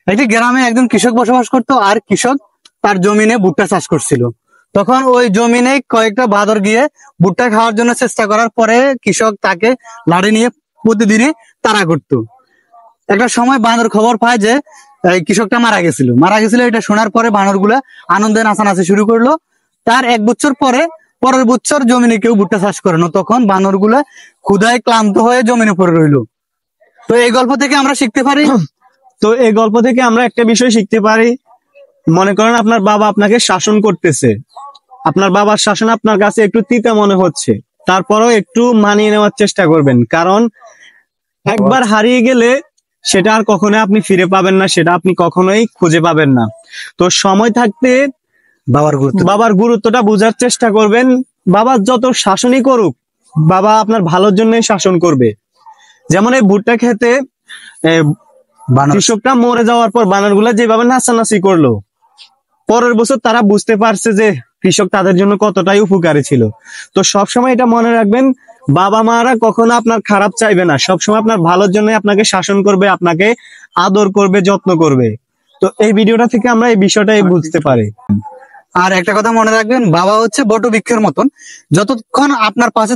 একটি গ্রামে একজন কৃষক বসবাস করতো, আর কৃষক তার জমিনে ভুট্টা চাষ করছিল। তখন ওই জমিনে কয়েকটা বাঁদর গিয়ে ভুট্টা খাওয়ার জন্য চেষ্টা করার পরে কৃষক তাকে লাঠি নিয়ে প্রতিদিনই তাড়া করতো। একটা সময় বানর খবর পায় যে এই কৃষকটা মারা গেছিল। এটা শোনার পরে বানর গুলা আনন্দে নাচানাচি শুরু করলো। তার 1 বছর পরে, পরের বছর জমিনে কেউ ভুট্টা চাষ করে না, তখন বানর গুলা ক্ষুধায় ক্লান্ত হয়ে জমিনে পড়ে রইলো। তো এই গল্প থেকে আমরা শিখতে পারি, তো এই গল্প থেকে আমরা একটা বিষয় শিখতে পারি। মনে করেন আপনার বাবা আপনাকে শাসন করতেছে, আপনার বাবার শাসন আপনার কাছে একটু তিতা মনে হচ্ছে, তারপরেও একটু মানিয়ে নেওয়ার চেষ্টা করবেন, কারণ একবার হারিয়ে গেলে সেটা আর কখনোই আপনি ফিরে পাবেন না, সেটা আপনি কখনোই খুঁজে পাবেন না। তো সময় থাকতে বাবার গুরুত্বটা বোঝার চেষ্টা করবেন। বাবা যত শাসনই করুক, বাবা আপনার ভালোর জন্যই শাসন করবে। যেমন এই ভুট্টা খেতে কৃষকটা মরে যাওয়ার পর বানরগুলা যেভাবে নাচানাচি করলো, পরের বছর তারা বুঝতে পারছে যে কৃষক তাদের জন্য কতটাই উপকারী ছিল। তো সবসময় এটা মনে রাখবেন, বাবা মারা কখনো আপনার খারাপ চাইবে না, সবসময় আপনার ভালোর জন্য আপনাকে শাসন করবে, আপনাকে আদর করবে, যত্ন করবে। তো এই ভিডিওটা থেকে আমরা এই বিষয়টাই বুঝতে পারি। আর একটা কথা মনে রাখবেন, বাবা হচ্ছে বটবৃক্ষের মতন, যতক্ষণ আপনার পাশে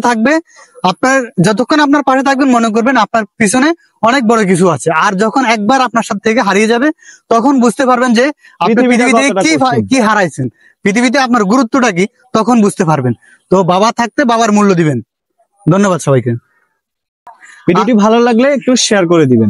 থাকবেন মনে করবেন আপনার পিছনে অনেক বড় কিছু আছে। আর যখন একবার আপনার সাথে থেকে হারিয়ে যাবে, তখন বুঝতে পারবেন যে আপনি পৃথিবীতে কি হারাইছেন, পৃথিবীতে আপনার গুরুত্বটা কি, তখন বুঝতে পারবেন। তো বাবা থাকতে বাবার মূল্য দিবেন। ধন্যবাদ সবাইকে। ভিডিওটি ভালো লাগলে একটু শেয়ার করে দিবেন।